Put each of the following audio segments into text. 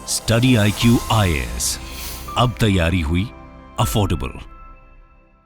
Study IQ IAS, अब तैयारी हुई अफोर्डेबल।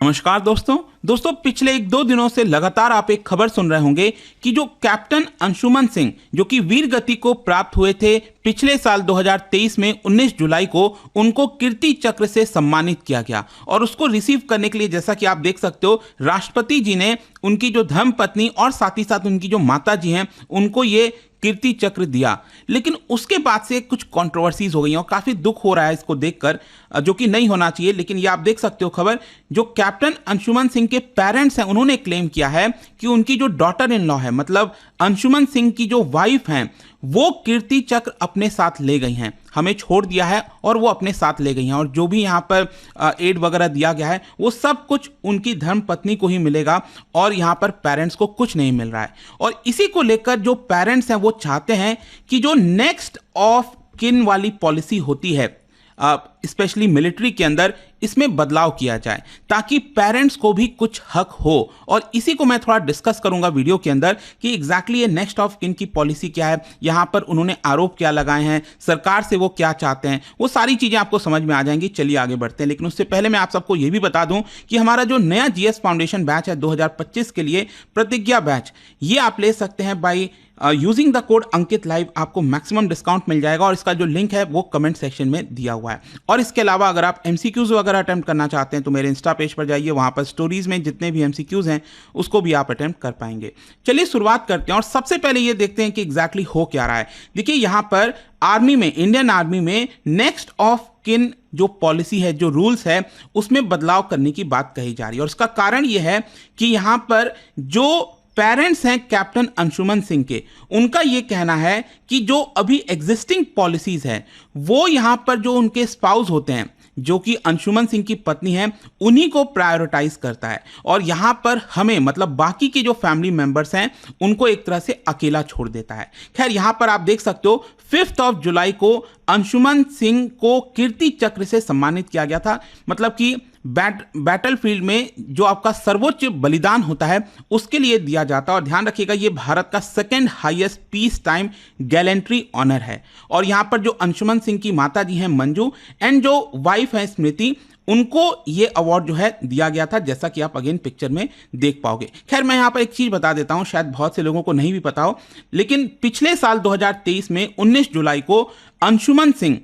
नमस्कार दोस्तों पिछले 1-2 दिनों से लगातार आप एक खबर सुन रहे होंगे कि जो कैप्टन अंशुमन सिंह जो कि वीर गति को प्राप्त हुए थे पिछले साल 2023 में 19 जुलाई को उनको कीर्ति चक्र से सम्मानित किया गया। और उसको रिसीव करने के लिए जैसा कि आप देख सकते हो, राष्ट्रपति जी ने उनकी जो धर्मपत्नी और साथ ही साथ उनकी जो माता जी हैं उनको ये कीर्ति चक्र दिया। लेकिन उसके बाद से कुछ कंट्रोवर्सीज हो गई और काफी दुख हो रहा है इसको देखकर, जो कि नहीं होना चाहिए। लेकिन ये आप देख सकते हो खबर, जो कैप्टन अंशुमन सिंह के पेरेंट्स हैं उन्होंने क्लेम किया है कि उनकी जो डॉटर इन लॉ है, मतलब अंशुमन सिंह की जो वाइफ हैं, वो कीर्ति चक्र अपने साथ ले गई हैं, हमें छोड़ दिया है और वो अपने साथ ले गई हैं। और जो भी यहाँ पर एड वगैरह दिया गया है वो सब कुछ उनकी धर्मपत्नी को ही मिलेगा और यहाँ पर पेरेंट्स को कुछ नहीं मिल रहा है। और इसी को लेकर जो पेरेंट्स हैं वो चाहते हैं कि जो नेक्स्ट ऑफ किन वाली पॉलिसी होती है स्पेशली मिलिट्री के अंदर, इसमें बदलाव किया जाए ताकि पेरेंट्स को भी कुछ हक हो। और इसी को मैं थोड़ा डिस्कस करूंगा वीडियो के अंदर कि एग्जैक्टली ये नेक्स्ट ऑफ किन की पॉलिसी क्या है, यहां पर उन्होंने आरोप क्या लगाए हैं, सरकार से वो क्या चाहते हैं, वो सारी चीजें आपको समझ में आ जाएंगी। चलिए आगे बढ़ते हैं। लेकिन उससे पहले मैं आप सबको ये भी बता दूं कि हमारा जो नया GS फाउंडेशन बैच है 2025 के लिए, प्रतिज्ञा बैच, ये आप ले सकते हैं by using the code Ankit live. आपको मैक्सिमम डिस्काउंट मिल जाएगा और इसका जो लिंक है वो कमेंट सेक्शन में दिया हुआ है। और इसके अलावा अगर आप MCQs वगैरह अटेम्प्ट करना चाहते हैं तो मेरे इंस्टा पेज पर जाइए, वहां पर स्टोरीज में जितने भी MCQs हैं उसको भी आप अटेम्प्ट कर पाएंगे। चलिए शुरुआत करते हैं और सबसे पहले ये देखते हैं कि एग्जैक्टली हो क्या रहा है। देखिए यहाँ पर आर्मी में, इंडियन आर्मी में नेक्स्ट ऑफ किन जो पॉलिसी है, जो रूल्स है, उसमें बदलाव करने की बात कही जा रही है। और उसका कारण यह है कि यहां पर जो पेरेंट्स हैं कैप्टन अंशुमन सिंह के, उनका यह कहना है कि जो अभी एग्जिस्टिंग पॉलिसीज है वो यहां पर जो उनके स्पाउस होते हैं, जो कि अंशुमन सिंह की पत्नी है, उन्हीं को प्रायोरिटाइज करता है। और यहां पर हमें, मतलब बाकी के जो फैमिली मेंबर्स हैं, उनको एक तरह से अकेला छोड़ देता है। खैर यहां पर आप देख सकते हो 5 जुलाई को अंशुमन सिंह को कीर्ति चक्र से सम्मानित किया गया था। मतलब कि बैटलफील्ड में जो आपका सर्वोच्च बलिदान होता है उसके लिए दिया जाता है। और ध्यान रखिएगा ये भारत का 2nd highest peace time gallantry honour है। और यहां पर जो अंशुमन सिंह की माता जी हैं मंजू एंड जो वाइफ है स्मृति, उनको ये अवार्ड जो है दिया गया था, जैसा कि आप अगेन पिक्चर में देख पाओगे। खैर मैं यहां पर एक चीज बता देता हूं, शायद बहुत से लोगों को नहीं भी पता हो, लेकिन पिछले साल 2023 में 19 जुलाई को अंशुमन सिंह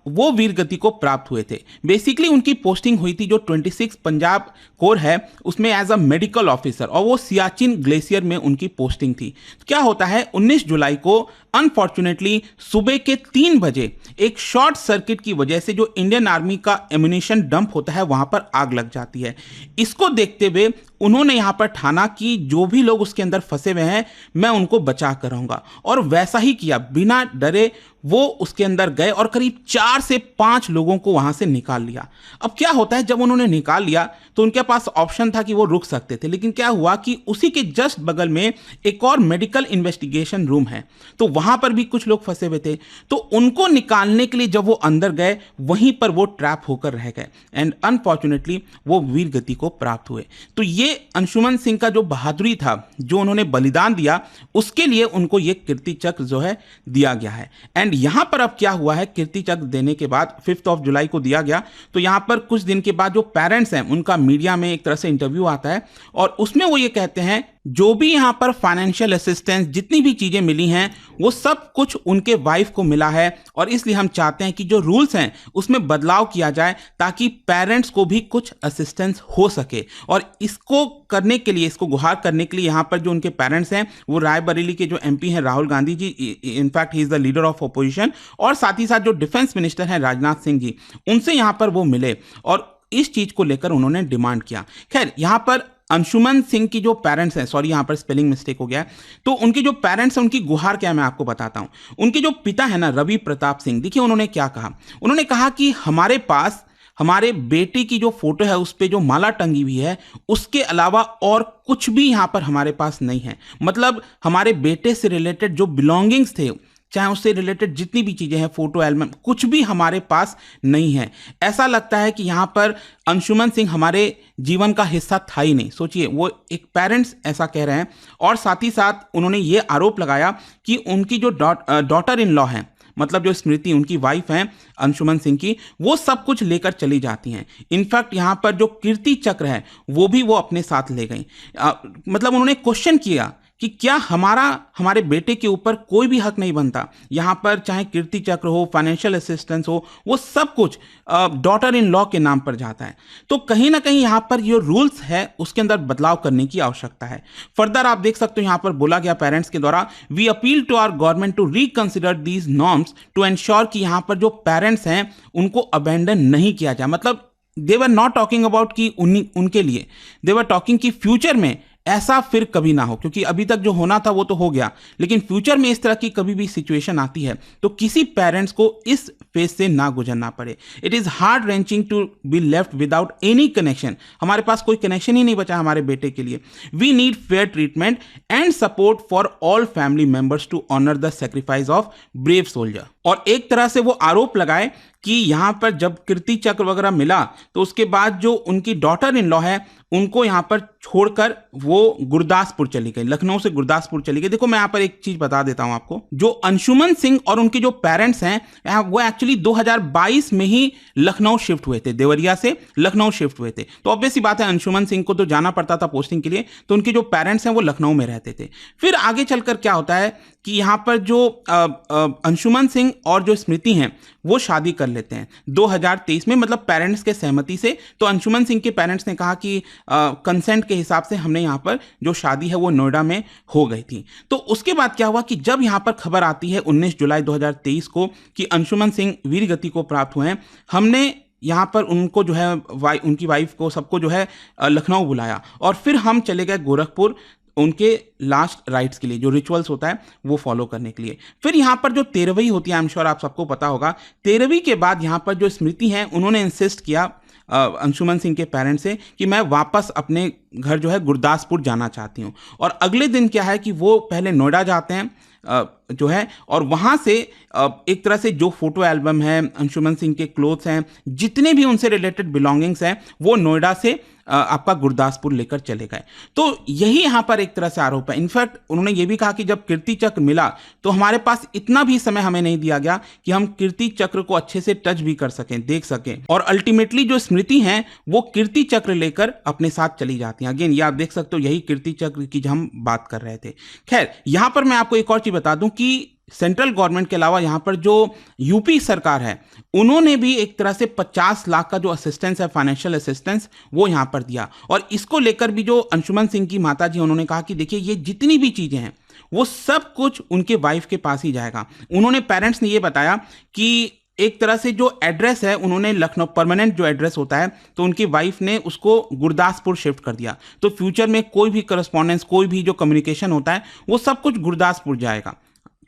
वो वीर गति को प्राप्त हुए थे। बेसिकली उनकी पोस्टिंग हुई थी जो 26 पंजाब कोर है उसमें एज अ मेडिकल ऑफिसर, और वो सियाचिन ग्लेशियर में उनकी पोस्टिंग थी। तो क्या होता है, 19 जुलाई को अनफॉर्चुनेटली सुबह के 3 बजे एक शॉर्ट सर्किट की वजह से जो इंडियन आर्मी का एम्यूनिशन डंप होता है वहां पर आग लग जाती है। इसको देखते हुए उन्होंने यहां पर ठाना कि जो भी लोग उसके अंदर फंसे हुए हैं मैं उनको बचा कर रहूंगा, और वैसा ही किया। बिना डरे वो उसके अंदर गए और करीब 4 से 5 लोगों को वहां से निकाल लिया। अब क्या होता है, जब उन्होंने निकाल लिया तो उनके पास ऑप्शन था कि वो रुक सकते थे, लेकिन क्या हुआ कि उसी के जस्ट बगल में एक और मेडिकल इन्वेस्टिगेशन रूम है, तो वहां पर भी कुछ लोग फंसे हुए थे। तो उनको निकालने के लिए जब वो अंदर गए वहीं पर वो ट्रैप होकर रह गए एंड अनफॉर्चुनेटली वो वीर गति को प्राप्त हुए। तो ये अंशुमन सिंह का जो बहादुरी था, जो उन्होंने बलिदान दिया, उसके लिए उनको ये कीर्ति चक्र जो है दिया गया है। एंड यहां पर अब क्या हुआ है, कीर्ति चक्र देने के बाद 5 जुलाई को दिया गया, तो यहां पर कुछ दिन के बाद जो पेरेंट्स हैं उनका मीडिया में एक तरह से इंटरव्यू आता है और उसमें वो ये कहते हैं जो भी यहां पर फाइनेंशियल असिस्टेंस, जितनी भी चीजें मिली हैं वो सब कुछ उनके वाइफ को मिला है। और इसलिए हम चाहते हैं कि जो रूल्स हैं उसमें बदलाव किया जाए ताकि पेरेंट्स को भी कुछ असिस्टेंस हो सके। और इसको करने के लिए, इसको गुहार करने के लिए यहां पर जो उनके पेरेंट्स हैं वो रायबरेली के जो MP हैं Rahul Gandhi ji, in fact he is the leader of opposition, और साथ ही साथ जो डिफेंस मिनिस्टर हैं राजनाथ सिंह जी, उनसे यहां पर वो मिले और इस चीज को लेकर उन्होंने डिमांड किया। खैर यहां पर अंशुमन सिंह की जो पेरेंट्स हैं, सॉरी यहां पर स्पेलिंग मिस्टेक हो गया है, तो उनके जो पेरेंट्स हैं उनकी गुहार क्या है मैं आपको बताता हूं। उनके जो पिता है ना रवि प्रताप सिंह, देखिए उन्होंने क्या कहा। उन्होंने कहा कि हमारे पास हमारे बेटे की जो फोटो है उस पे जो माला टंगी हुई है उसके अलावा और कुछ भी यहां पर हमारे पास नहीं है। मतलब हमारे बेटे से रिलेटेड जो बिलोंगिंग्स थे, चाहे उससे रिलेटेड जितनी भी चीजें हैं, फोटो एल्बम, कुछ भी हमारे पास नहीं है। ऐसा लगता है कि यहाँ पर अंशुमन सिंह हमारे जीवन का हिस्सा था ही नहीं। सोचिए, वो एक पेरेंट्स ऐसा कह रहे हैं। और साथ ही साथ उन्होंने ये आरोप लगाया कि उनकी जो डॉटर इन लॉ है, मतलब जो स्मृति उनकी वाइफ हैं अंशुमन सिंह की, वो सब कुछ लेकर चली जाती हैं। इनफैक्ट यहाँ पर जो कीर्ति चक्र है वो भी वो अपने साथ ले गई। मतलब उन्होंने क्वेश्चन किया कि क्या हमारे बेटे के ऊपर कोई भी हक नहीं बनता। यहाँ पर चाहे कीर्ति चक्र हो, फाइनेंशियल असिस्टेंस हो, वो सब कुछ डॉटर इन लॉ के नाम पर जाता है। तो कहीं ना कहीं यहाँ पर जो रूल्स है उसके अंदर बदलाव करने की आवश्यकता है। फर्दर आप देख सकते हो यहाँ पर बोला गया पेरेंट्स के द्वारा, we appeal to our government to reconsider these norms to ensure कि यहाँ पर जो पेरेंट्स हैं उनको अबेंडन नहीं किया जाए। मतलब दे वर नॉट टॉकिंग अबाउट कि उनके लिए, दे वर टॉकिंग कि फ्यूचर में ऐसा फिर कभी ना हो, क्योंकि अभी तक जो होना था वो तो हो गया, लेकिन फ्यूचर में इस तरह की कभी भी सिचुएशन आती है तो किसी पेरेंट्स को इस फेज से ना गुजरना पड़े। It is heart wrenching to be left without any connection. हमारे पास कोई कनेक्शन ही नहीं बचा हमारे बेटे के लिए। We need fair treatment and support for all family members to honour the sacrifice of brave soldier. और एक तरह से वो आरोप लगाए कि यहाँ पर जब कीर्ति चक्र वगैरह मिला तो उसके बाद जो उनकी डॉटर इन लॉ है उनको यहाँ पर छोड़कर वो गुरदासपुर चली गई, लखनऊ से गुरदासपुर चली गई। देखो मैं यहाँ पर एक चीज बता देता हूँ आपको, जो अंशुमन सिंह और उनके जो पेरेंट्स हैं वो एक्चुअली 2022 में ही लखनऊ शिफ्ट हुए थे, देवरिया से लखनऊ शिफ्ट हुए थे। तो ऑब्वियस सी बात है अंशुमन सिंह को तो जाना पड़ता था पोस्टिंग के लिए, तो उनके जो पेरेंट्स हैं वो लखनऊ में रहते थे। फिर आगे चलकर क्या होता है कि यहाँ पर जो अंशुमन सिंह और जो स्मृति हैं वो शादी कर लेते हैं 2023 में, मतलब पेरेंट्स के सहमति से। तो अंशुमन सिंह के पेरेंट्स ने कहा कि कंसेंट के हिसाब से हमने यहाँ पर जो शादी है वो नोएडा में हो गई थी। तो उसके बाद क्या हुआ कि जब यहाँ पर खबर आती है 19 जुलाई 2023 को कि अंशुमन सिंह वीर गति को प्राप्त हुए हैं, हमने यहाँ पर उनको जो है उनकी वाइफ को सबको जो है लखनऊ बुलाया और फिर हम चले गए गोरखपुर उनके लास्ट राइट्स के लिए, जो रिचुअल्स होता है वो फॉलो करने के लिए। फिर यहाँ पर जो 13वीं होती है, आई एम श्योर आप सबको पता होगा, 13वीं के बाद यहाँ पर जो स्मृति हैं उन्होंने इंसिस्ट किया अंशुमन सिंह के पेरेंट्स से कि मैं वापस अपने घर जो है गुरदासपुर जाना चाहती हूँ। और अगले दिन क्या है कि वो पहले नोएडा जाते हैं जो है, और वहाँ से एक तरह से जो फोटो एल्बम है, अंशुमन सिंह के क्लोथ्स हैं, जितने भी उनसे रिलेटेड बिलोंगिंग्स हैं, वो नोएडा से आपका गुरदासपुर लेकर चले गए। तो यही यहाँ पर एक तरह से आरोप है। इनफैक्ट उन्होंने ये भी कहा कि जब कीर्ति चक्र मिला तो हमारे पास इतना भी समय हमें नहीं दिया गया कि हम कीर्ति चक्र को अच्छे से टच भी कर सकें, देख सकें। और अल्टीमेटली जो स्मृति हैं वो कीर्ति चक्र लेकर अपने साथ चली जाती हैं। अगेन ये आप देख सकते हो, यही कीर्ति चक्र की हम बात कर रहे थे। खैर यहाँ पर मैं आपको एक और चीज बता दूं कि सेंट्रल गवर्नमेंट के अलावा यहाँ पर जो यूपी सरकार है उन्होंने भी एक तरह से 50 लाख का जो असिस्टेंस है, फाइनेंशियल असिस्टेंस, वो यहाँ पर दिया। और इसको लेकर भी जो अंशुमन सिंह की माता जी उन्होंने कहा कि देखिए ये जितनी भी चीजें हैं वो सब कुछ उनके वाइफ के पास ही जाएगा। उन्होंने पेरेंट्स ने ये बताया कि एक तरह से जो एड्रेस है उन्होंने लखनऊ, परमानेंट जो एड्रेस होता है, तो उनकी वाइफ ने उसको गुरदासपुर शिफ्ट कर दिया। तो फ्यूचर में कोई भी करस्पॉन्डेंस, कोई भी जो कम्युनिकेशन होता है वो सब कुछ गुरदासपुर जाएगा।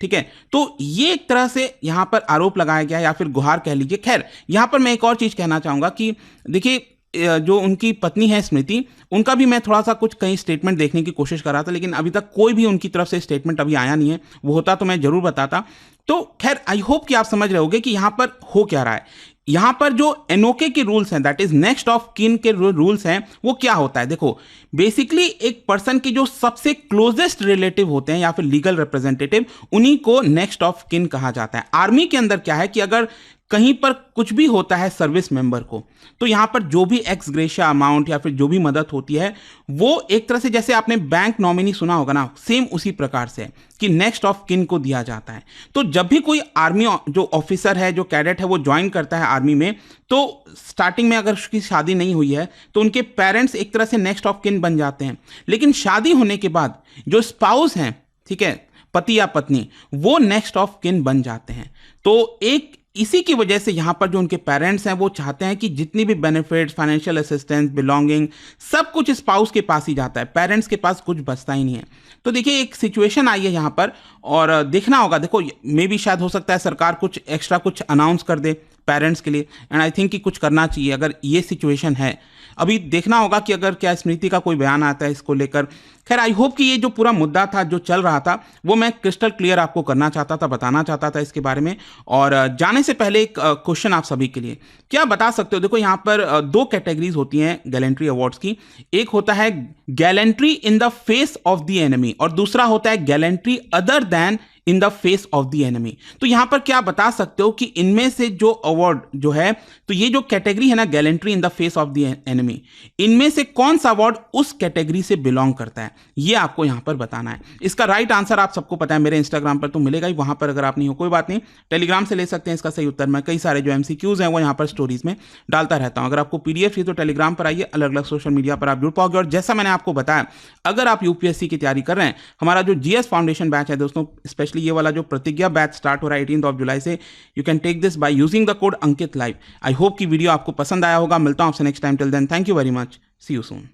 ठीक है, तो ये एक तरह से यहां पर आरोप लगाया गया या फिर गुहार कह लीजिए। खैर यहां पर मैं एक और चीज कहना चाहूंगा कि देखिए जो उनकी पत्नी है स्मृति, उनका भी मैं थोड़ा सा कुछ कहीं स्टेटमेंट देखने की कोशिश कर रहा था, लेकिन अभी तक कोई भी उनकी तरफ से स्टेटमेंट अभी आया नहीं है। वो होता तो मैं जरूर बताता। तो खैर आई होप कि आप समझ रहे होंगे कि यहां पर हो क्या रहा है। यहां पर जो एनओके के रूल्स हैं, that is next of kin के रूल्स हैं, वो क्या होता है। देखो बेसिकली एक पर्सन के जो सबसे क्लोजेस्ट रिलेटिव होते हैं या फिर लीगल रिप्रेजेंटेटिव, उन्हीं को नेक्स्ट ऑफ किन कहा जाता है। आर्मी के अंदर क्या है कि अगर कहीं पर कुछ भी होता है सर्विस मेंबर को, तो यहां पर जो भी एक्स ग्रेशिया अमाउंट या फिर जो भी मदद होती है वो एक तरह से, जैसे आपने बैंक नॉमिनी सुना होगा ना, सेम उसी प्रकार से कि नेक्स्ट ऑफ किन को दिया जाता है। तो जब भी कोई आर्मी जो ऑफिसर है, जो कैडेट है, वो ज्वाइन करता है आर्मी में, तो स्टार्टिंग में अगर उसकी शादी नहीं हुई है तो उनके पेरेंट्स एक तरह से नेक्स्ट ऑफ किन बन जाते हैं। लेकिन शादी होने के बाद जो स्पाउस हैं, ठीक है, पति या पत्नी, वो नेक्स्ट ऑफ किन बन जाते हैं। तो एक इसी की वजह से यहाँ पर जो उनके पेरेंट्स हैं वो चाहते हैं कि जितनी भी बेनिफिट्स, फाइनेंशियल असिस्टेंस, बिलोंगिंग, सब कुछ स्पाउस के पास ही जाता है, पेरेंट्स के पास कुछ बचता ही नहीं है। तो देखिए एक सिचुएशन आई है यहाँ पर, और देखना होगा। देखो मे भी शायद हो सकता है सरकार कुछ एक्स्ट्रा कुछ अनाउंस कर दे पेरेंट्स के लिए, एंड आई थिंक कि कुछ करना चाहिए अगर ये सिचुएशन है। अभी देखना होगा कि अगर क्या स्मृति का कोई बयान आता है इसको लेकर। खैर आई होप कि ये जो पूरा मुद्दा था, जो चल रहा था, वो मैं क्रिस्टल क्लियर आपको करना चाहता था, बताना चाहता था इसके बारे में। और जाने से पहले एक क्वेश्चन आप सभी के लिए, क्या बता सकते हो, देखो यहाँ पर दो कैटेगरीज होती हैं गैलेंट्री अवार्ड्स की। एक होता है gallantry in the face of the enemy और दूसरा होता है gallantry other then in the face of the enemy. तो यहां पर क्या बता सकते हो कि इनमें से जो अवार्ड जो है, तो ये जो कैटेगरी है ना, gallantry in the face of the enemy, इनमें से कौन सा अवार्ड उस कैटेगरी से बिलोंग करता है, ये आपको यहां पर बताना है। इसका राइट आंसर आप सबको पता है, मेरे इंस्टाग्राम पर तो मिलेगा ही, वहां पर अगर आप नहीं हो कोई बात नहीं, टेलीग्राम से ले सकते हैं इसका सही उत्तर। मैं कई सारे जो एमसीक्यूज हैं वो यहां पर स्टोरीज में डालता रहता हूं। अगर आपको पीडीएफ चाहिए तो टेलीग्राम पर आइए, अलग अलग सोशल मीडिया पर आप जुड़ पाओगे। और जैसा मैंने आपको बताया, अगर आप यूपीएससी की तैयारी कर रहे हैं, हमारा जो जीएस फाउंडेशन बैच है दोस्तों, स्पेशली ये वाला जो प्रतिज्ञा बैच स्टार्ट हो रहा है 18 जुलाई से, you can take this by using the code Ankit live. I hope कि वीडियो आपको पसंद आया होगा। मिलता हूं आपसे next time. Till then, thank you very much, see you soon.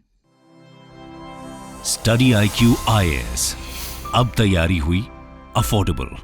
Study IQ IAS, अब तैयारी हुई अफोर्डेबल।